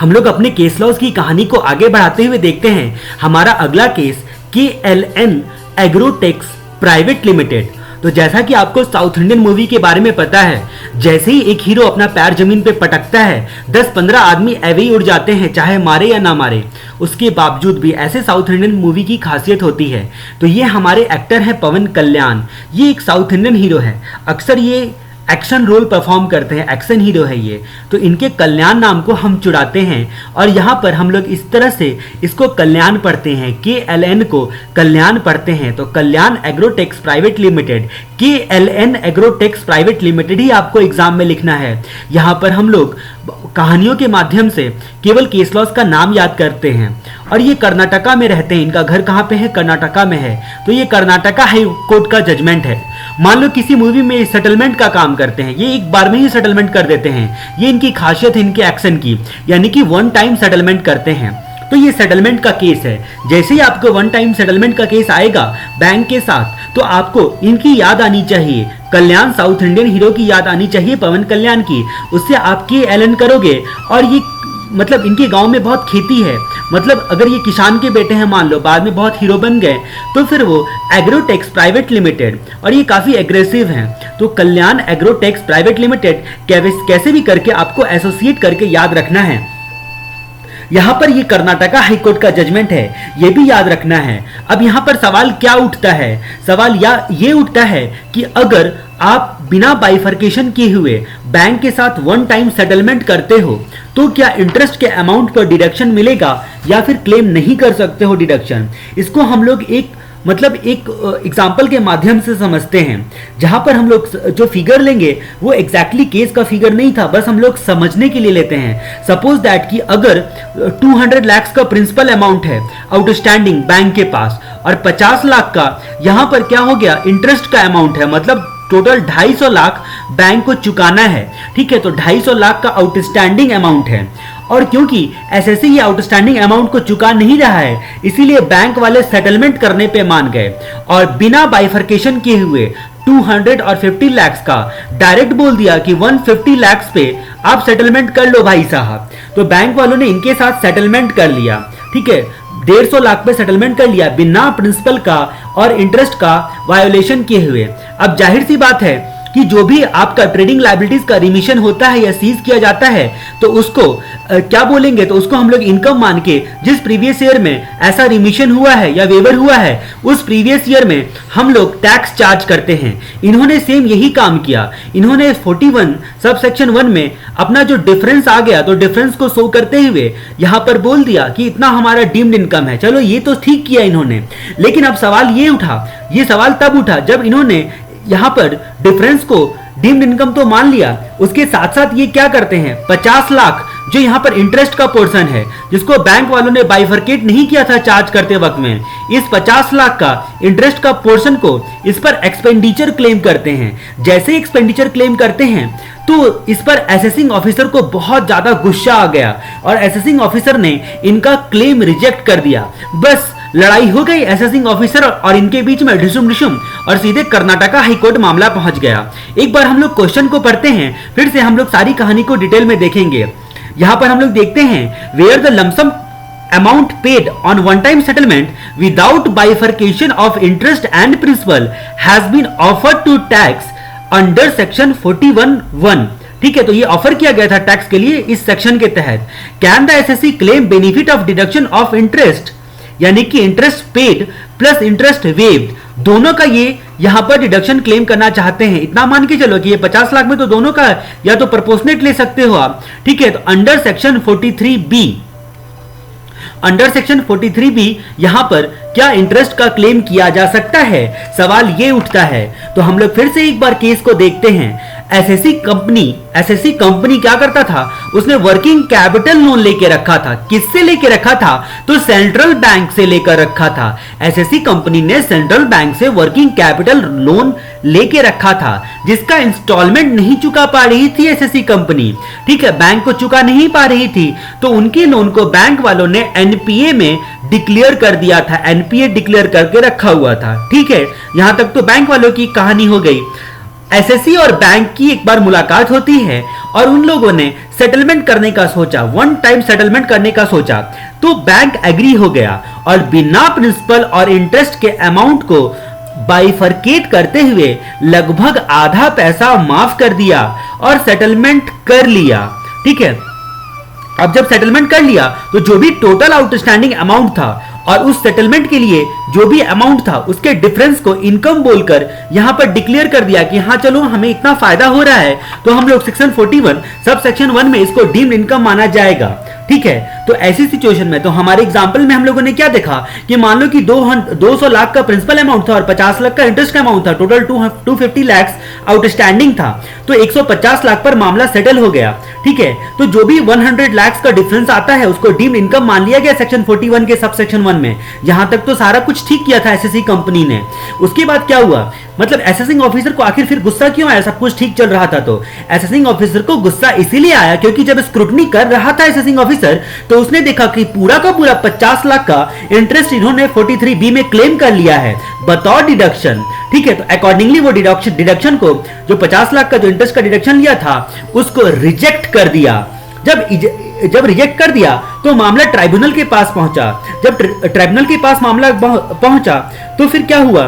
हम लोग अपने केस लॉज की कहानी को आगे बढ़ाते हुए देखते हैं हमारा अगला case KLN Agrotex private limited. तो जैसा कि आपको साउथ इंडियन मूवी के बारे में पता है, जैसे ही एक हीरो अपना पैर जमीन पे पटकता है 10-15 आदमी ऐवे ही उड़ जाते हैं, चाहे मारे या ना मारे। उसके बावजूद भी ऐसे साउथ इंडियन मूवी की खासियत होती है। तो ये हमारे एक्टर हैं पवन कल्याण। ये एक साउथ इंडियन हीरो है, अक्सर ये एक्शन रोल परफॉर्म करते हैं, एक्शन हीरो है ये। तो इनके कल्याण नाम को हम चुराते हैं और यहाँ पर हम लोग इस तरह से इसको कल्याण पढ़ते हैं, KLN को कल्याण पढ़ते हैं। तो Kalyan Agrotex private limited, KLN Agrotex private limited ही आपको एग्जाम में लिखना है। यहाँ पर हम लोग कहानियों के माध्यम से केवल केस लॉज का नाम याद करते हैं। और ये कर्नाटका में रहते हैं, इनका घर कहाँ पे है? कर्नाटका में है। तो ये कर्नाटका हाई कोर्ट का जजमेंट है। मान लो किसी मूवी में सेटलमेंट का काम करते हैं, ये एक बार में ही सेटलमेंट कर देते हैं। ये इनकी खासियत है इनके एक्शन की, यानी कि वन टाइम सेटलमेंट करते हैं। तो ये सेटलमेंट का केस है। जैसे ही आपको वन टाइम सेटलमेंट का केस आएगा बैंक के साथ, तो आपको इनकी याद आनी चाहिए, कल्याण साउथ इंडियन हीरो की याद आनी चाहिए, पवन कल्याण की। उससे आप KLN करोगे। और ये मतलब इनके गांव में बहुत खेती है, मतलब अगर ये किसान के बेटे हैं, मान लो बाद में बहुत हीरो बन गए, तो फिर वो एग्रोटेक्स प्राइवेट लिमिटेड, और ये काफ़ी एग्रेसिव हैं। तो कल्याण एग्रोटेक्स प्राइवेट लिमिटेड कैसे भी करके आपको एसोसिएट करके याद रखना है। यहाँ पर ये कर्नाटका हाईकोर्ट का जजमेंट है, ये भी याद रखना है। अब यहाँ पर सवाल क्या उठता है? सवाल ये उठता है कि अगर आप बिना बाइफर्केशन किए हुए बैंक के साथ वन टाइम सेटलमेंट करते हो, तो क्या इंटरेस्ट के अमाउंट पर डिडक्शन मिलेगा या फिर क्लेम नहीं कर सकते हो डिडक्शन? इसको हम लोग एक एग्जाम्पल के माध्यम से समझते हैं, जहां पर हम लोग जो फिगर लेंगे वो एग्जैक्टली केस का फिगर नहीं था, बस हम लोग समझने के लिए लेते हैं। सपोज दैट कि अगर 200 लाख का प्रिंसिपल अमाउंट है आउटस्टैंडिंग बैंक के पास, और 50 लाख का यहाँ पर क्या हो गया इंटरेस्ट का अमाउंट है, मतलब टोटल 250 लाख बैंक को चुकाना है। ठीक है, तो 250 लाख का आउटस्टैंडिंग अमाउंट है। और क्योंकि एसएससी ये आउटस्टैंडिंग अमाउंट को चुका नहीं रहा है, इसीलिए बैंक वाले सेटलमेंट करने पे मान गए और बिना बाइफर्केशन किए हुए 200 और 50 लाख का डायरेक्ट बोल दिया कि 150 लाख पे आप सेटलमेंट कर लो भाई साहब। तो बैंक वालों ने इनके साथ सेटलमेंट कर लिया। ठीक है, 150 लाख पे सेटलमेंट कर लिया बिना प्रिंसिपल का और इंटरेस्ट का वायोलेशन किए हुए। अब जाहिर सी बात है कि जो भी आपका ट्रेडिंग लायबिलिटीज का रिमिशन होता है या सीज किया जाता है, तो उसको क्या बोलेंगे? तो उसको हम लोग इनकम मान के, जिस प्रीवियस ईयर में ऐसा रिमिशन हुआ है या वेवर हुआ है, उस प्रीवियस ईयर में हम लोग टैक्स चार्ज करते हैं। इन्होंने सेम यही काम किया। इन्होंने 41 सब सेक्शन 1 में अपना जो डिफरेंस आ गया, तो डिफरेंस को शो करते हुए यहां पर बोल दिया कि इतना हमारा डीम्ड इनकम है। चलो ये तो ठीक किया इन्होंने, लेकिन अब सवाल ये उठा, ये सवाल तब उठा जब इन्होंने यहां पर डिफरेंस को डीम्ड इनकम तो मान लिया, उसके साथ साथ ये क्या करते हैं 50 लाख जो यहां पर इंटरेस्ट का पोर्शन है, जिसको बैंक वालों ने बाइफर्केट नहीं किया था चार्ज करते वक्त में, इस 50 लाख का इंटरेस्ट का पोर्शन को इस पर एक्सपेंडिचर क्लेम करते हैं। जैसे एक्सपेंडिचर क्लेम करते हैं तो इस पर असेसिंग ऑफिसर को बहुत ज्यादा गुस्सा आ गया और असेसिंग ऑफिसर ने इनका क्लेम रिजेक्ट कर दिया। बस लड़ाई हो गई असेसिंग ऑफिसर और इनके बीच में, ढिशुम ढिशुम, और सीधे कर्नाटका हाईकोर्ट मामला पहुंच गया। एक बार हम लोग क्वेश्चन को पढ़ते हैं, फिर से हम लोग सारी कहानी को डिटेल में देखेंगे। यहां पर हम लोग देखते हैं where the lump sum amount paid on one-time settlement without bifurcation of interest and principal has been offered to tax under section 41(1). ठीक है, तो ये ऑफर किया गया था टैक्स के लिए इस सेक्शन के तहत। Can the assessee claim benefit of deduction of interest, यानी कि interest paid plus interest waived, दोनों का ये यहां पर डिडक्शन क्लेम करना चाहते हैं। इतना मान के चलो कि ये 50 लाख में तो दोनों का या तो प्रपोर्शनेट ले सकते हो आप। ठीक है, तो under section 43B, under section 43B यहां पर क्या इंटरेस्ट का क्लेम किया जा सकता है? सवाल ये उठता है। तो हम लोग फिर से एक बार केस को देखते हैं। एसएससी कंपनी क्या करता था? उसने वर्किंग कैपिटल लोन लेके रखा था। किससे लेके रखा था? तो सेंट्रल बैंक से लेकर रखा था। एसएससी कंपनी ने सेंट्रल बैंक से वर्किंग कैपिटल लोन लेके रखा था, जिसका इंस्टॉलमेंट नहीं चुका पा रही थी एसएससी कंपनी। ठीक है, बैंक को चुका नहीं पा रही थी, तो उनके लोन को बैंक वालों ने एनपीए में डिक्लेयर कर दिया था, एनपीए डिक्लेयर करके रखा हुआ था। ठीक है, यहां तक तो बैंक वालों की कहानी हो गई। एसएससी और बैंक की एक बार मुलाकात होती है और उन लोगों ने सेटलमेंट करने का सोचा, वन टाइम सेटलमेंट करने का सोचा। तो बैंक एग्री हो गया और बिना प्रिंसिपल और इंटरेस्ट के अमाउंट को बाइफरकेट करते हुए लगभग आधा पैसा माफ कर दिया और सेटलमेंट कर लिया। ठीक है, अब जब सेटलमेंट कर लिया तो जो भी टोटल आउटस्टैंडिंग अमाउंट था और उस सेटलमेंट के लिए जो भी अमाउंट था उसके डिफरेंस को इनकम बोलकर यहां पर डिक्लेयर कर दिया कि हाँ चलो हमें इतना फायदा हो रहा है, तो हम लोग सेक्शन 41 सब सेक्शन 1 में इसको डीम्ड इनकम माना जाएगा। ठीक है, तो ऐसी सिचुएशन में तो हमारे एग्जांपल में हम लोगों ने क्या देखा कि मान लो कि 200 लाख का प्रिंसिपल अमाउंट था और 50 लाख का इंटरेस्ट का अमाउंट था, टोटल 250 लाख आउटस्टैंडिंग था, तो 150 लाख पर मामला सेटल हो गया। ठीक है, तो जो भी 100 लाख का डिफरेंस आता है उसको डीम्ड इनकम मान लिया गया सेक्शन 41 के सब सेक्शन 1 में। यहां तक तो सारा कुछ ठीक किया था एसएससी कंपनी ने। उसके बाद क्या हुआ, मतलब असेसिंग ऑफिसर को आखिर फिर गुस्सा क्यों आया? सब कुछ ठीक चल रहा था तो असेसिंग ऑफिसर को गुस्सा इसीलिए आया क्योंकि जब स्क्रूटनी कर रहा था असेसिंग ऑफिसर तो उसने देखा कि पूरा का पूरा 50 लाख का इंटरेस्ट इन्होंने 43B में क्लेम कर लिया है बतौर डिडक्शन। ठीक है, तो अकॉर्डिंगली वो डिडक्शन को जो 50 लाख का जो इंटरेस्ट का डिडक्शन लिया था उसको रिजेक्ट कर दिया। जब रिजेक्ट कर दिया तो मामला ट्राइब्यूनल के पास पहुंचा। जब ट्राइब्यूनल के पास मामला पहुंचा तो फिर क्या हुआ,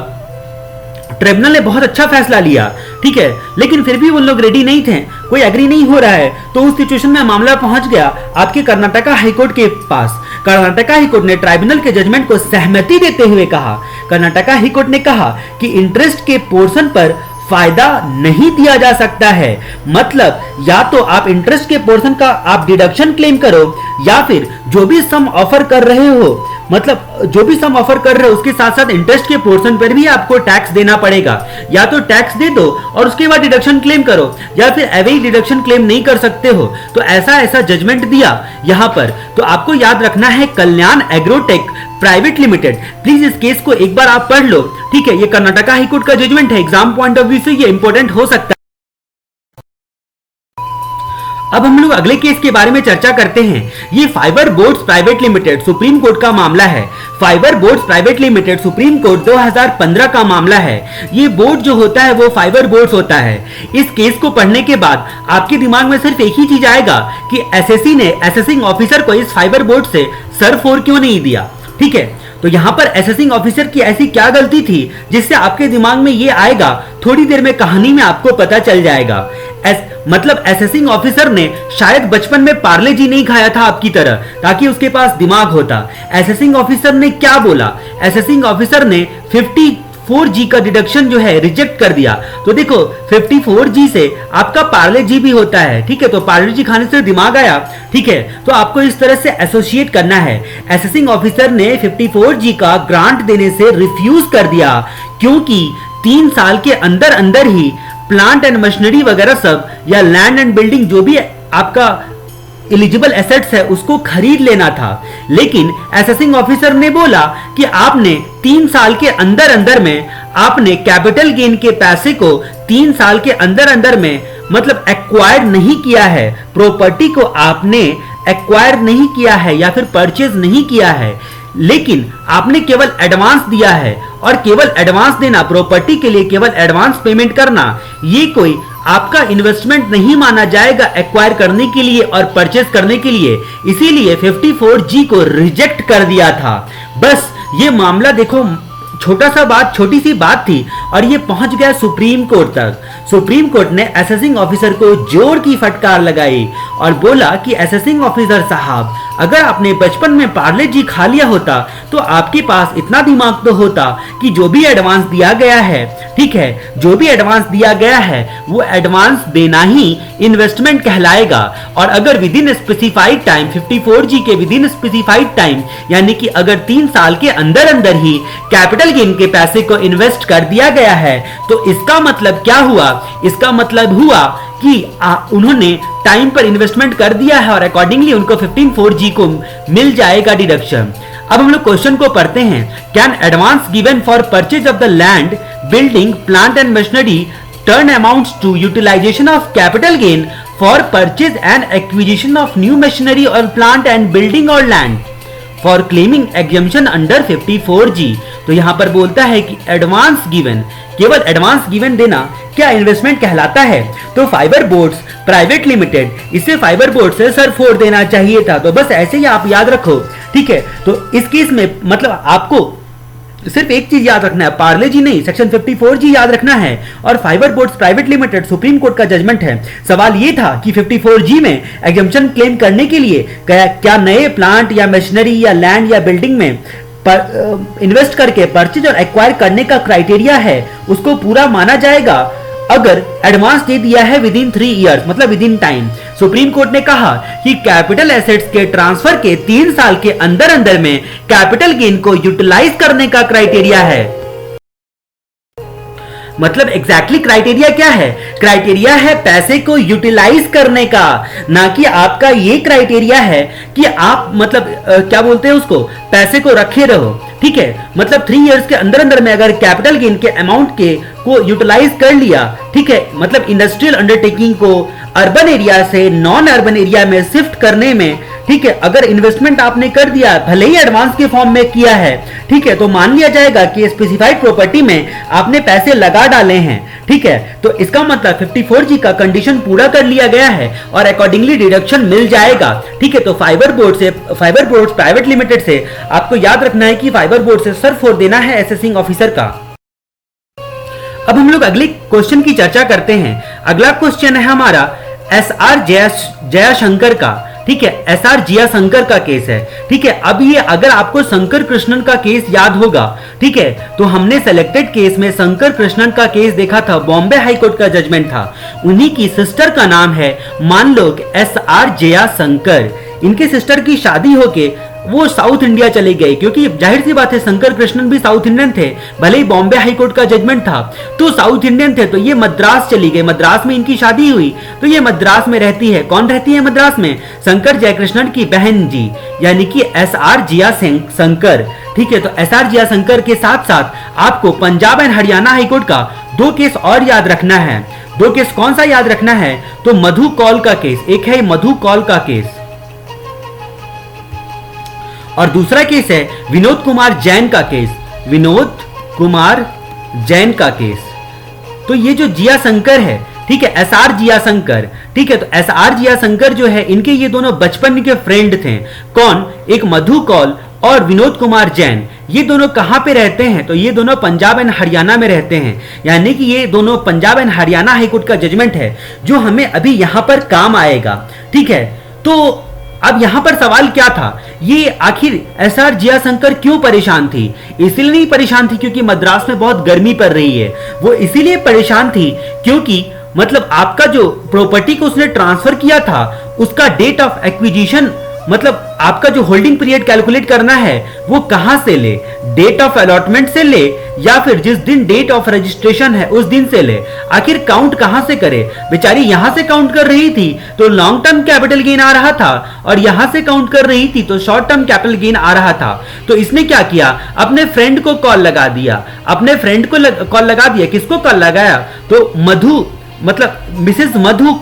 ट्रिब्यूनल ने बहुत अच्छा फैसला लिया। ठीक है, लेकिन फिर भी वो लोग रेडी नहीं थे, कोई एग्री नहीं हो रहा है, तो उस सिचुएशन में मामला पहुंच गया आपके कर्नाटका हाईकोर्ट के पास। कर्नाटका हाईकोर्ट ने ट्राइब्यूनल के जजमेंट को सहमति देते हुए कहा, कर्नाटका हाईकोर्ट ने कहा कि इंटरेस्ट के पोर्शन पर फायदा नहीं दिया जा सकता है। मतलब या तो आप इंटरेस्ट के पोर्शन का आप डिडक्शन क्लेम करो या फिर जो भी सम ऑफर कर रहे हो, मतलब जो भी सम ऑफर कर रहे हो उसके साथ साथ इंटरेस्ट के पोर्शन पर भी आपको टैक्स देना पड़ेगा। या तो टैक्स दे दो और उसके बाद डिडक्शन क्लेम करो या फिर अवे डिडक्शन क्लेम नहीं कर सकते हो। तो ऐसा जजमेंट दिया यहां पर। तो आपको याद रखना है कल्याण एग्रोटेक प्राइवेट लिमिटेड। प्लीज इस केस को एक बार आप पढ़ लो। ठीक है, ये कर्नाटका हाईकोर्ट का जजमेंट है, एग्जाम पॉइंट ऑफ व्यू से ये इंपॉर्टेंट हो सकता है। अब हम लोग अगले केस के बारे में चर्चा करते हैं। ये fibre boards private limited supreme court का मामला है। Fibre boards private limited supreme court 2015 का मामला है। ये बोर्ड जो होता है वो फाइबर बोर्ड्स होता है। इस केस को पढ़ने के बाद आपके दिमाग में सिर्फ एक ही चीज आएगा कि एसएससी ने असेसिंग ऑफिसर को इस फाइबर बोर्ड से सर फोड़ क्यों नहीं दिया। ठीक है, तो यहां पर असेसिंग ऑफिसर की ऐसी क्या गलती थी जिससे आपके दिमाग में ये आएगा, थोड़ी देर में कहानी में आपको पता चल जाएगा। मतलब असेसिंग ऑफिसर ने शायद बचपन में पार्ले जी नहीं खाया था आपकी तरह ताकि उसके पास दिमाग होता। असेसिंग ऑफिसर ने क्या बोला, असेसिंग ऑफिसर ने 54G का डिडक्शन जो है रिजेक्ट कर दिया। तो देखो 54G से आपका पार्ले जी भी होता है। ठीक है, तो पार्ले जी खाने से दिमाग आया। ठीक है, तो आपको इस तरह से एसोसिएट करना है। असेसिंग ऑफिसर ने 54G का ग्रांट देने से रिफ्यूज कर दिया क्योंकि 3 साल के अंदर अंदर ही प्लांट एंड मशीनरी वगैरह सब या लैंड एंड बिल्डिंग जो भी आपका एलिजिबल एसेट्स है उसको खरीद लेना था। लेकिन असेसिंग ऑफिसर ने बोला कि आपने 3 साल के अंदर अंदर में आपने कैपिटल गेन के पैसे को 3 साल के अंदर अंदर में मतलब एक्वायर नहीं किया है, प्रॉपर्टी को आपने एक्वायर नहीं किया है या फिर परचेज नहीं किया है, लेकिन आपने केवल एडवांस दिया है। और केवल एडवांस देना, प्रॉपर्टी के लिए केवल एडवांस पेमेंट करना, ये कोई आपका इन्वेस्टमेंट नहीं माना जाएगा एक्वायर करने के लिए और परचेज करने के लिए। इसीलिए 54G को रिजेक्ट कर दिया था। बस ये मामला देखो, छोटी सी बात थी और ये पहुंच गया सुप्रीम कोर्ट तक। सुप्रीम कोर्ट ने असेसिंग ऑफिसर को जोर की फटकार लगाई और बोला कि असेसिंग ऑफिसर साहब, अगर आपने बचपन में पार्ले जी खा लिया होता तो आपके पास इतना दिमाग तो होता कि जो भी एडवांस दिया गया है, ठीक है, जो भी एडवांस दिया गया है वो एडवांस देना ही इन्वेस्टमेंट कहलाएगा। और अगर with in specified time, 54G के विद इन स्पेसिफाइड टाइम, यानी कि अगर 3 साल के अंदर अंदर ही कैपिटल गेन के पैसे को इन्वेस्ट कर दिया गया है तो इसका मतलब क्या हुआ? इसका मतलब हुआ कि उन्होंने टाइम पर इन्वेस्टमेंट कर दिया है और अकॉर्डिंगली उनको 15(4)G को मिल जाएगा डिडक्शन। अब हम लोग क्वेश्चन को पढ़ते हैं। Can advance given for purchase of the land, building, plant and machinery turn amounts to utilisation of capital gain for purchase and acquisition of new machinery और प्लांट एंड बिल्डिंग और land? For claiming exemption under 54G। तो यहां पर बोलता है कि advance given, केवल advance given देना क्या इन्वेस्टमेंट कहलाता है? तो फाइबर बोर्ड्स प्राइवेट लिमिटेड, इसे फाइबर बोर्ड से सर फोड़ देना चाहिए था। तो बस ऐसे ही आप याद रखो, ठीक है। तो इस केस में मतलब आपको सिर्फ एक चीज याद रखना है, पार्ले जी नहीं, सेक्शन 54G याद रखना है। और fibre boards private limited supreme court का जजमेंट है। सवाल ये था कि 54G में एग्जम्पशन क्लेम करने के लिए क्या नए प्लांट या मशीनरी या लैंड या बिल्डिंग में इन्वेस्ट करके परचेज और एक्वायर करने का क्राइटेरिया है, उसको पूरा माना जाएगा अगर एडवांस दे दिया है विद इन 3 इयर्स, मतलब with in time. Supreme court ने कहा कि कैपिटल एसेट्स के ट्रांसफर के 3 साल के अंदर अंदर में कैपिटल गेन को यूटिलाइज करने का क्राइटेरिया है। मतलब एग्जैक्टली क्राइटेरिया क्या है? क्राइटेरिया है पैसे को यूटिलाइज करने का, ना कि आपका ये क्राइटेरिया है कि आप मतलब क्या बोलते हैं उसको, पैसे को रखे रहो, ठीक है। मतलब 3 इयर्स के अंदर अंदर में अगर कैपिटल गेन के अमाउंट के को यूटिलाइज कर लिया, ठीक है, मतलब इंडस्ट्रियल अंडरटेकिंग को अर्बन एरिया से नॉन अर्बन एरिया में शिफ्ट करने में, ठीक है, अगर इन्वेस्टमेंट आपने कर दिया, भले ही एडवांस के फॉर्म में किया है, ठीक है, तो मान लिया जाएगा कि स्पेसिफाइड प्रॉपर्टी में आपने पैसे लगा डाले हैं, ठीक है। तो इसका मतलब 54G का कंडीशन पूरा कर लिया गया है और अकॉर्डिंगली डिडक्शन मिल जाएगा, ठीक है। तो फाइबर बोर्ड प्राइवेट लिमिटेड से आपको याद रखना है कि फाइबर बोर्ड से सर फोड़ देना है असेसिंग ऑफिसर का। अब हम लोग अगले क्वेश्चन की चर्चा करते हैं। अगला क्वेश्चन है हमारा SR जयाशंकर का, ठीक है। SR जयाशंकर का केस है, ठीक है। अब ये अगर आपको शंकर कृष्णन का केस याद होगा, ठीक है, तो हमने सेलेक्टेड केस में शंकर कृष्णन का केस देखा था, बॉम्बे हाई कोर्ट का जजमेंट था। उन्हीं की सिस्टर का नाम है मान लो SR जयाशंकर। इनके सिस्टर की शादी होके वो साउथ इंडिया चले गए, क्योंकि जाहिर सी बात है शंकर कृष्णन भी साउथ इंडियन थे, भले ही बॉम्बे हाई कोर्ट का जजमेंट था, तो साउथ इंडियन थे। तो ये मद्रास चली गई, मद्रास में इनकी शादी हुई, तो ये मद्रास में रहती है। कौन रहती है मद्रास में? शंकर जयकृष्णन की बहन जी, यानी कि SR जयाशंकर, ठीक है। तो SR जयाशंकर के साथ साथ आपको Punjab and Haryana high court का 2 केस और याद रखना है। 2 केस कौन सा याद रखना है? तो मधु कौल का केस, एक है मधु कौल का केस और दूसरा केस है विनोद कुमार जैन का केस, विनोद कुमार जैन का केस। तो ये जो जयाशंकर है, ठीक है, SR जयाशंकर, ठीक है। तो SR जयाशंकर जो है, इनके ये दोनों बचपन के फ्रेंड थे। कौन? एक मधु कौल और विनोद कुमार जैन। ये दोनों कहां पे रहते हैं? तो ये दोनों पंजाब एंड हरियाणा में रहते हैं, यानी कि ये दोनों पंजाब एंड हरियाणा हाईकोर्ट का जजमेंट है जो हमें अभी यहां पर काम आएगा, ठीक है। तो अब यहां पर सवाल क्या था, ये आखिर SR जयाशंकर क्यों परेशान थी? इसीलिए नहीं परेशान थी क्योंकि मद्रास में बहुत गर्मी पड़ रही है, वो इसीलिए परेशान थी क्योंकि मतलब आपका जो प्रॉपर्टी को उसने ट्रांसफर किया था, उसका डेट ऑफ एक्विजिशन, मतलब आपका जो होल्डिंग पीरियड कैलकुलेट करना है वो कहां से ले, डेट ऑफ अलॉटमेंट से ले या फिर जिस दिन डेट ऑफ रजिस्ट्रेशन है उस दिन से ले। आखिर काउंट कहां से करे? बेचारी यहां से काउंट कर रही थी तो लॉन्ग टर्म कैपिटल गेन आ रहा था, और यहां से काउंट कर रही थी तो शॉर्ट टर्म कैपिटल गेन आ रहा था। तो इसने क्या किया, अपने फ्रेंड को कॉल लगा दिया, अपने फ्रेंड को कॉल लगा दिया। किसको कॉल लगाया? तो मधु, मतलब मिसेस मधु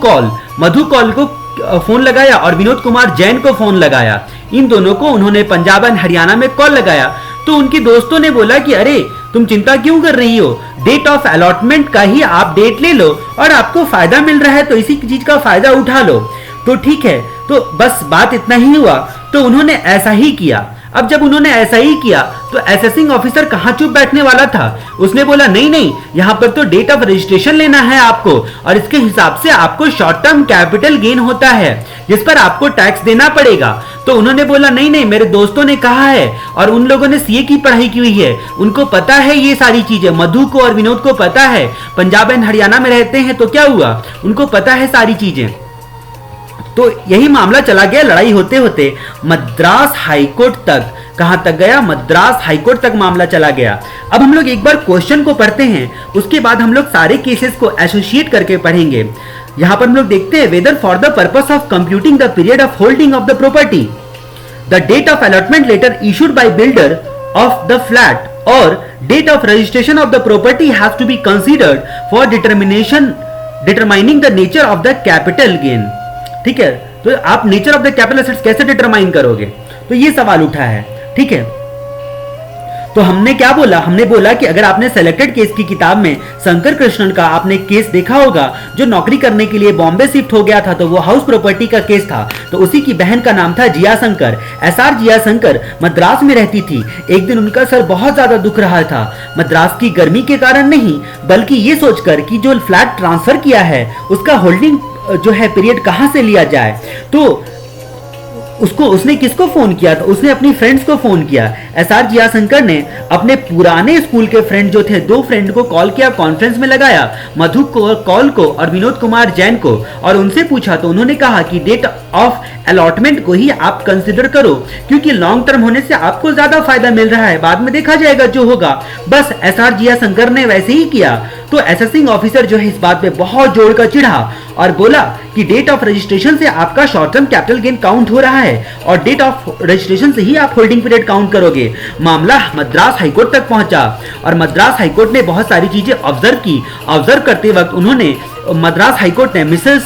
कौल को फोन लगाया और विनोद कुमार जैन को फोन लगाया। इन दोनों को उन्होंने पंजाब एंड हरियाणा में कॉल लगाया। तो उनके दोस्तों ने बोला कि अरे तुम चिंता क्यों कर रही हो, डेट ऑफ अलॉटमेंट का ही आप डेट ले लो और आपको फायदा मिल रहा है तो इसी चीज का फायदा उठा लो। तो ठीक है, तो बस बात इतना ही हुआ। तो उन्होंने ऐसा ही किया। अब जब उन्होंने ऐसा ही किया तो असेसिंग ऑफिसर कहां चुप बैठने वाला था? उसने बोला नहीं, यहां पर तो डेट ऑफ रजिस्ट्रेशन लेना है आपको, और इसके हिसाब से आपको शॉर्ट टर्म कैपिटल गेन होता है जिस पर आपको टैक्स देना पड़ेगा। तो उन्होंने बोला नहीं, मेरे दोस्तों ने कहा है, और उन लोगों ने सीए की पढ़ाई की हुई है, उनको पता है ये सारी चीजें। मधु को और विनोद को पता है, पंजाब एंड हरियाणा में रहते हैं, तो क्या हुआ, उनको पता है सारी चीजें। तो यही मामला चला गया, लड़ाई होते होते मद्रास हाईकोर्ट तक। कहां तक गया? मद्रास हाईकोर्ट तक मामला चला गया। अब हम लोग एक बार क्वेश्चन को पढ़ते हैं, उसके बाद हम लोग सारे केसेस को एसोसिएट करके पढ़ेंगे। यहां पर हम लोग देखते हैं, whether for the purpose of computing the period of holding of the property the date of allotment letter issued by builder of the flat और date of registration of the property has to be considered for determining the nature of the capital gain. ठीक है, तो आप nature of the capital assets कैसे determine करोगे? तो ये सवाल उठा है। ठीक है। तो हमने क्या बोला, हमने बोला कि अगर आपने सेलेक्टेड केस की किताब में शंकर कृष्णन का आपने केस देखा होगा, जो नौकरी करने के लिए बॉम्बे शिफ्ट हो गया था, तो वो हाउस प्रॉपर्टी का केस था। तो उसी की बहन का नाम था जिया शंकर। एसआर जिया शंकर मद्रास में रहती थी। एक दिन उनका सर बहुत ज्यादा दुख रहा था, मद्रास की गर्मी के कारण नहीं, बल्कि ये सोचकर कि जो फ्लैट ट्रांसफर किया है उसका होल्डिंग जो है पीरियड कहां से लिया जाए। तो उसने किसको फोन किया? तो उसने अपनी फ्रेंड्स को फोन किया। एसआर जिया शंकर ने अपने पुराने स्कूल के फ्रेंड जो थे, 2 फ्रेंड को कॉल किया, कॉन्फ्रेंस में लगाया, मधु कौल को और विनोद कुमार जैन को, और उनसे पूछा। तो उन्होंने कहा कि डेट ऑफ अलॉटमेंट को ही आप कंसिडर करो, क्योंकि लॉन्ग टर्म होने से आपको ज्यादा फायदा मिल रहा है, बाद में देखा जाएगा जो होगा। बस एसआर जिया शंकर ने वैसे ही किया। तो असेसिंग ऑफिसर जो है इस बात पे बहुत जोड़कर चिढ़ा और बोला कि डेट ऑफ रजिस्ट्रेशन से आपका short term capital gain count हो रहा है और डेट ऑफ रजिस्ट्रेशन से ही आप होल्डिंग पीरियड काउंट करोगे। मामला मद्रास हाईकोर्ट तक पहुंचा और मद्रास हाईकोर्ट ने बहुत सारी चीजें ऑब्जर्व की। ऑब्जर्व करते वक्त उन्होंने मद्रास हाईकोर्ट ने मिसेस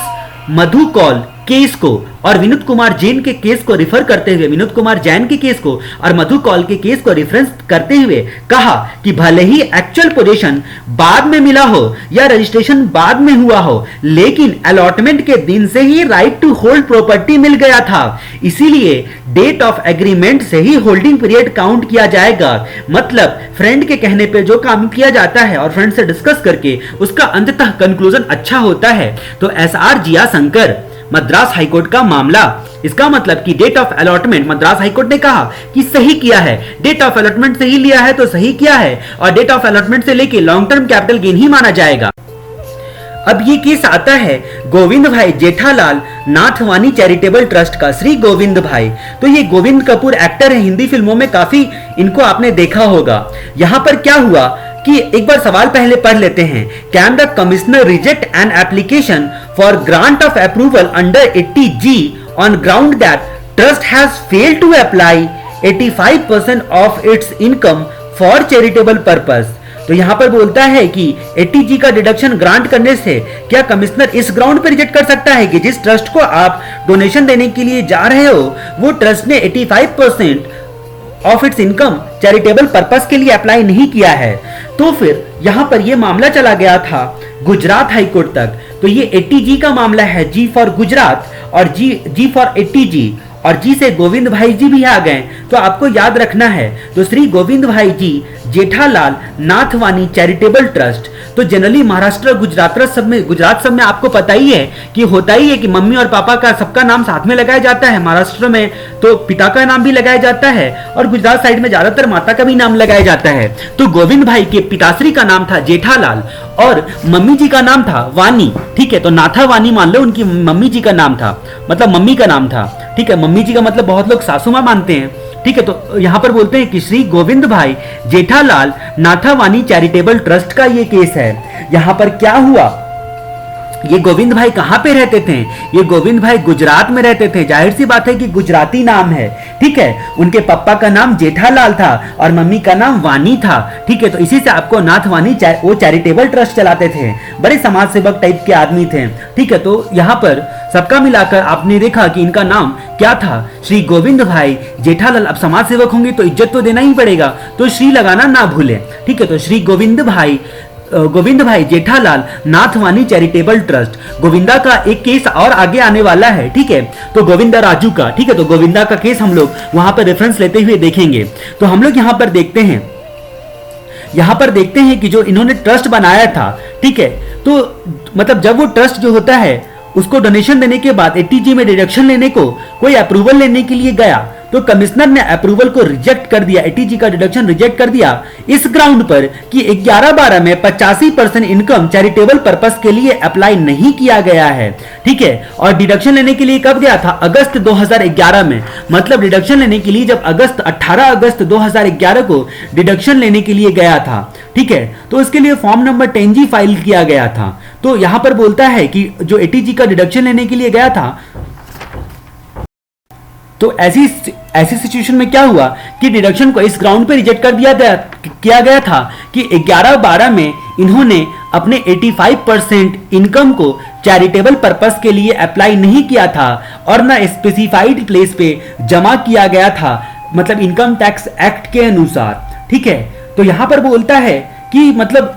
मधु कौल केस को और विनोद कुमार जैन के केस को रिफर करते हुए, विनोद कुमार जैन के केस को और मधु कौल के केस को रेफरेंस करते हुए कहा कि भले ही एक्चुअल पोजीशन बाद में मिला हो या रजिस्ट्रेशन बाद में हुआ हो, लेकिन अलॉटमेंट के दिन से ही राइट टू होल्ड प्रॉपर्टी मिल गया था, इसीलिए डेट ऑफ एग्रीमेंट से ही होल्डिंग पीरियड काउंट किया जाएगा। मतलब फ्रेंड के कहने पे जो काम किया जाता है और फ्रेंड से डिस्कस करके उसका अंततः कंक्लूजन अच्छा होता है। तो एसआर जिया शंकर मद्रास हाईकोर्ट का मामला, इसका मतलब कि date of allotment Madras high court ने कहा कि सही किया है, डेट ऑफ अलॉटमेंट से ही लिया है तो सही किया है, और डेट ऑफ अलॉटमेंट से लेके लॉन्ग टर्म कैपिटल गेन ही माना जाएगा। अब ये केस आता है गोविंद भाई जेठालाल नाथवानी चैरिटेबल ट्रस्ट का। श्री गोविंद भाई, तो ये गोविंद कपूर एक्टर है, हिंदी फिल्मों में काफी इनको आपने देखा होगा। यहां पर क्या हुआ कि एक बार सवाल पहले पढ़ लेते हैं। Can the commissioner reject an application for grant of approval under 80G on ground that trust has failed to apply 85% of its income for charitable purpose. तो यहां पर बोलता है कि 80G का डिडक्शन ग्रांट करने से क्या कमिश्नर इस ग्राउंड पर रिजेक्ट कर सकता है कि जिस ट्रस्ट को आप डोनेशन देने के लिए जा रहे हो वो ट्रस्ट ने 85% of its income charitable purpose के लिए अप्लाई नहीं किया है। तो फिर यहां पर यह मामला चला गया था गुजरात हाईकोर्ट तक। तो ये 80G का मामला है, जी फॉर गुजरात और जी फॉर 80G, और जी से गोविंद भाई जी भी आ गए। तो आपको याद रखना है, तो श्री गोविंद भाई जी जेठालाल नाथवानी चैरिटेबल ट्रस्ट। तो जनरली महाराष्ट्र गुजरात सब में आपको पता ही है कि होता ही है कि मम्मी और पापा का सबका नाम साथ में लगाया जाता है। महाराष्ट्र में तो पिता का नाम भी लगाया जाता है और गुजरात साइड में ज्यादातर माता का भी नाम लगाया जाता है। तो गोविंद भाई के पिताश्री का नाम था जेठालाल और मम्मी जी का नाम था वानी। ठीक है, तो नाथा वानी मान लो उनकी मम्मी जी का नाम था, मतलब मम्मी का नाम था। ठीक है, मम्मी जी का मतलब बहुत लोग सासू मां मानते हैं। ठीक है, तो यहां पर बोलते हैं कि श्री गोविंद भाई जेठालाल नाथावानी चैरिटेबल ट्रस्ट का ये केस है। यहां पर क्या हुआ, ये गोविंद भाई कहां पे रहते थे? ये गोविंद भाई गुजरात में रहते थे। जाहिर सी बात है कि गुजराती नाम है। ठीक है, उनके पापा का नाम जेठालाल था और मम्मी का नाम वानी था। ठीक है, तो इसी से आपको नाथवानी वो चैरिटेबल ट्रस्ट चलाते थे, बड़े समाज सेवक टाइप के आदमी थे। ठीक है, तो यहाँ पर सबका मिलाकर आपने देखा कि इनका नाम क्या था, श्री गोविंद भाई जेठालाल। अब समाज सेवक होंगे तो इज्जत तो देना ही पड़ेगा, तो श्री लगाना ना भूलें। ठीक है, तो श्री गोविंद भाई जेठालाल नाथवानी चैरिटेबल ट्रस्ट। गोविंदा का एक केस और आगे आने वाला है। ठीक है, तो गोविंदा राजू का। ठीक है, तो गोविंदा का केस हम लोग वहां पर रेफरेंस लेते हुए देखेंगे। तो हम लोग यहां पर देखते हैं कि जो इन्होंने ट्रस्ट बनाया था, ठीक है, तो मतलब जब वो ट्रस्ट जो होता है उसको डोनेशन देने के बाद 80G में डिडक्शन लेने को कोई अप्रूवल लेने के लिए गया, तो कमिश्नर ने अप्रूवल को रिजेक्ट कर दिया, 80G का डिडक्शन रिजेक्ट कर दिया इस ग्राउंड पर कि 11-12 में 85% इनकम चैरिटेबल पर्पस के लिए अप्लाई नहीं किया गया है। ठीक है, और डिडक्शन लेने के लिए कब गया था? अगस्त 2011 में। मतलब डिडक्शन लेने के लिए जब 18 अगस्त 2011 को डिडक्शन लेने के लिए गया था। ठीक है, तो उसके लिए फॉर्म नंबर 10G फाइल किया गया था। तो यहां पर बोलता है कि जो 80G का डिडक्शन लेने के लिए गया था, तो ऐसी सिचुएशन में क्या हुआ कि डिडक्शन को इस ग्राउंड पे रिजेक्ट कर किया गया था कि 11-12 में इन्होंने अपने 85% इनकम को चैरिटेबल पर्पस के लिए अप्लाई नहीं किया था और ना स्पेसिफाइड प्लेस पे जमा किया गया था मतलब इनकम टैक्स एक्ट के अनुसार, ठीक है। तो यहां पर बोलता है कि मतलब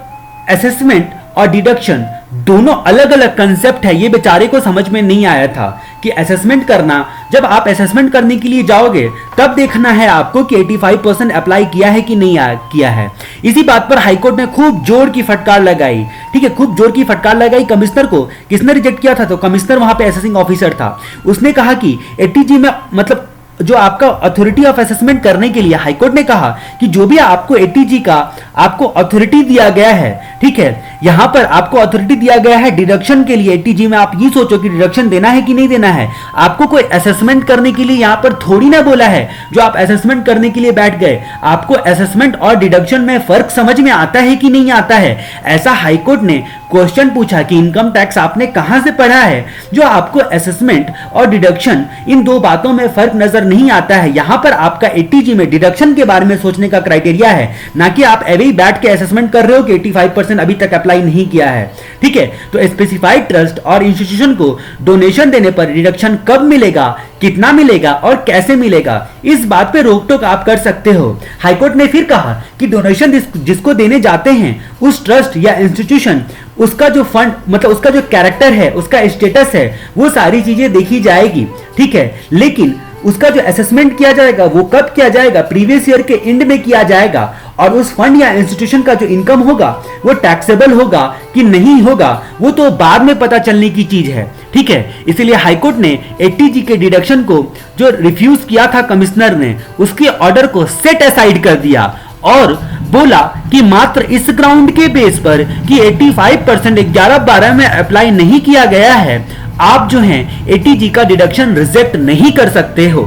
असेसमेंट और डिडक्शन दोनों अलग अलग कंसेप्ट है। ये बेचारे को समझ में नहीं आया था कि असेसमेंट करना, जब आप असेसमेंट करने के लिए जाओगे तब देखना है आपको कि 85% अप्लाई किया है कि नहीं किया है। इसी बात पर हाईकोर्ट ने खूब जोर की फटकार लगाई, ठीक है, खूब जोर की फटकार लगाई कमिश्नर को। किसने रिजेक्ट किया था? तो कमिश्नर वहां पे असेसिंग ऑफिसर था। उसने कहा कि एटीजी में मतलब जो आपका अथॉरिटी ऑफ असेसमेंट करने के लिए हाईकोर्ट ने कहा कि जो भी आपको एटीजी का आपको अथॉरिटी दिया गया है, ठीक है, यहां पर आपको अथॉरिटी दिया गया है डिडक्शन के लिए। एटीजी में आप ये सोचो कि डिडक्शन देना है कि नहीं देना है। आपको कोई असेसमेंट करने के लिए यहां पर थोड़ी ना बोला है जो आप असेसमेंट करने के लिए बैठ गए। आपको असेसमेंट और डिडक्शन में फर्क समझ में आता है कि नहीं आता है, ऐसा हाईकोर्ट ने क्वेश्चन पूछा कि इनकम टैक्स आपने कहां से पढ़ा है जो आपको असेसमेंट और डिडक्शन इन दो बातों में फर्क नजर नहीं आता है। यहां पर आपका एटीजी में डिडक्शन के बारे में सोचने का क्राइटेरिया है, ना कि आप ऐसे ही बैठ के असेसमेंट कर रहे हो कि 85% अभी तक अप्लाई नहीं किया है, ठीक है। तो स्पेसिफाइड ट्रस्ट और इंस्टीट्यूशन को डोनेशन देने पर डिडक्शन कब मिलेगा, कितना मिलेगा और कैसे मिलेगा, इस बात पे रोक टोक आप कर सकते हो। हाईकोर्ट ने फिर कहा कि डोनेशन जिसको देने जाते हैं उस ट्रस्ट या इंस्टीट्यूशन, उसका जो फंड मतलब उसका जो कैरेक्टर है, उसका स्टेटस है, वो सारी चीजें देखी जाएगी, ठीक है। लेकिन उसका जो असेसमेंट किया जाएगा वो कब किया जाएगा? प्रीवियस ईयर के एंड में किया जाएगा। और उस फंड या इंस्टीट्यूशन का जो इनकम होगा वो टैक्सेबल होगा कि नहीं होगा वो तो बाद में पता चलने की चीज है, ठीक है। इसीलिए हाईकोर्ट ने एटीजी के डिडक्शन को जो रिफ्यूज किया था कमिश्नर ने, उसके ऑर्डर को सेट असाइड कर दिया और बोला कि मात्र इस ग्राउंड के बेस पर कि 85% 11-12 में अप्लाई नहीं किया गया है, आप जो हैं एटीजी का डिडक्शन रिजेक्ट नहीं कर सकते हो।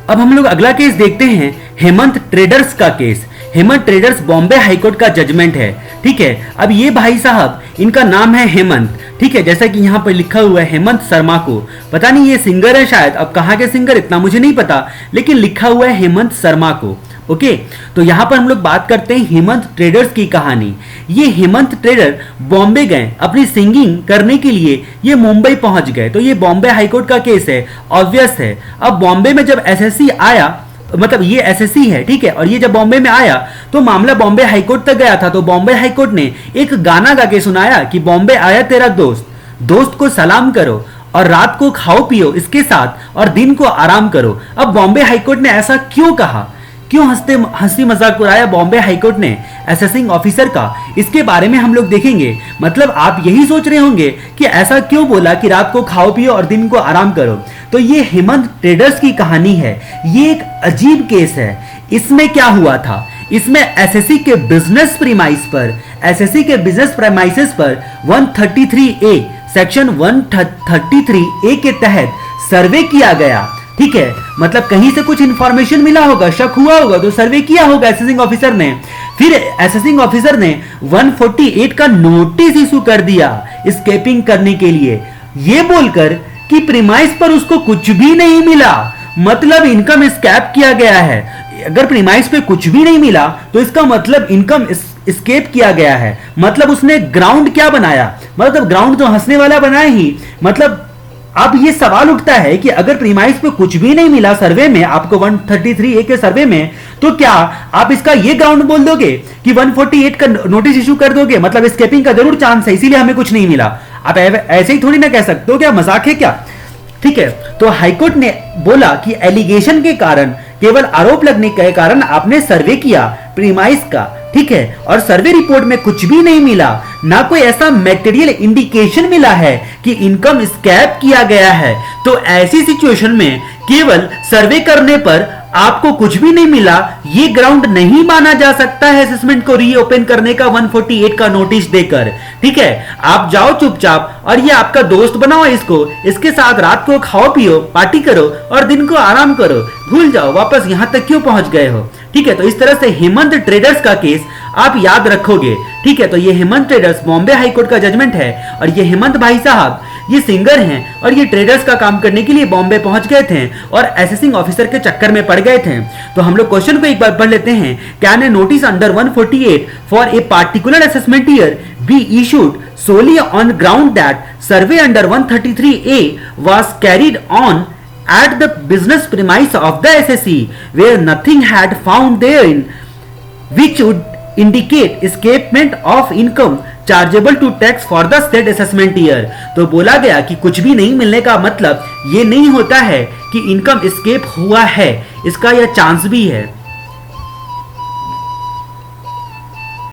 अब हम लोग अगला केस देखते हैं, हेमंत ट्रेडर्स का case. Hemant traders Bombay high court का जजमेंट है, ठीक है। अब ये भाई साहब, इनका नाम है हेमंत, ठीक है, जैसा कि यहां पर लिखा हुआ है हेमंत शर्मा को। पता नहीं ये सिंगर है शायद, अब कहां के सिंगर इतना मुझे नहीं पता, लेकिन लिखा हुआ है हेमंत शर्मा को। ओके, तो यहां पर हम लोग बात करते हैं हेमंत ट्रेडर्स की कहानी। ये हेमंत ट्रेडर बॉम्बे गए अपनी सिंगिंग करने के लिए, ये मुंबई पहुंच गए। तो ये बॉम्बे हाईकोर्ट का केस है, ऑब्वियस है। अब बॉम्बे में जब एसएससी आया, मतलब ये एसएससी है, ठीक है, और ये जब बॉम्बे में आया तो मामला बॉम्बे हाईकोर्ट तक गया था। तो बॉम्बे हाईकोर्ट ने एक गाना गा के सुनाया कि बॉम्बे आया तेरा दोस्त, दोस्त को सलाम करो और रात को खाओ पियो इसके साथ और दिन को आराम करो। अब बॉम्बे हाईकोर्ट ने ऐसा क्यों कहा, क्यों हंसी मजाक उड़ाया बॉम्बे हाईकोर्ट ने असेसिंग ऑफिसर का, इसके बारे में हम लोग देखेंगे। मतलब आप यही सोच रहे होंगे कि ऐसा क्यों बोला कि रात को खाओ पियो और दिन को आराम करो। तो ये हेमंत ट्रेडर्स की कहानी है। ये एक अजीब केस है। इसमें क्या हुआ था, इसमें एसएससी के बिजनेस प्रीमाइस पर, एसएससी के बिजनेस प्रीमाइसेस पर 133A सेक्शन 133A के तहत सर्वे किया गया, ठीक है। मतलब कहीं से कुछ इंफॉर्मेशन मिला होगा, शक हुआ होगा, तो सर्वे किया होगा असेसिंग ऑफिसर ने। फिर असेसिंग ऑफिसर ने 148 का नोटिस इशू कर दिया स्केपिंग करने के लिए, ये बोलकर कि प्रीमाइस पर उसको कुछ भी नहीं मिला, मतलब इनकम स्कैप किया गया है। अगर प्रीमाइस पे कुछ भी नहीं मिला तो इसका मतलब इनकम स्केप किया गया है। मतलब उसने ग्राउंड क्या बनाया, मतलब ग्राउंड तो हंसने वाला बनाया ही। मतलब अब ये सवाल उठता है कि अगर प्रीमाइस पे कुछ भी नहीं मिला सर्वे में, आपको 133A के सर्वे में, तो क्या आप इसका ये ग्राउंड बोल दोगे कि 148 का नोटिस इशू कर दोगे, मतलब स्केपिंग का जरूर चांस है इसीलिए हमें कुछ नहीं मिला। आप ऐसे ही थोड़ी ना कह सकते हो, क्या मजाक है क्या, ठीक है। तो हाईकोर्ट ने बोला कि एलिगेशन के कारण, केवल आरोप लगने के कारण आपने सर्वे किया प्रीमाइस का, ठीक है, और सर्वे रिपोर्ट में कुछ भी नहीं मिला, ना कोई ऐसा मटेरियल इंडिकेशन मिला है कि इनकम स्कैप किया गया है। तो ऐसी सिचुएशन में केवल सर्वे करने पर आपको कुछ भी नहीं मिला, ये ग्राउंड नहीं माना जा सकता है असेसमेंट को रीओपन करने का 148 का नोटिस देकर, ठीक है। आप जाओ चुपचाप और ये आपका दोस्त बनाओ इसको, इसके साथ रात को खाओ पियो पार्टी करो और दिन को आराम करो, भूल जाओ वापस यहां तक क्यों पहुंच गए हो, ठीक है। तो इस तरह से हेमंत ट्रेडर्स का केस आप याद रखोगे, ठीक है। तो ये हेमंत ट्रेडर्स बॉम्बे हाईकोर्ट का जजमेंट है और ये हेमंत भाई साहब ये सिंगर हैं और ये ट्रेडर्स का काम करने के लिए बॉम्बे पहुंच गए थे और असेसिंग ऑफिसर के चक्कर में पड़ गए थे। तो हम लोग क्वेश्चन को एक बार पढ़ लेते हैं। Can a notice under 148 for a particular assessment year be issued solely on ground that survey under 133A was carried on at the business premise of the SSC where nothing had found therein which would indicate escapement of income chargeable to tax for the state assessment year. तो बोला गया कि कुछ भी नहीं मिलने का मतलब ये नहीं होता है कि इनकम एस्केप हुआ है, इसका यह चांस भी है।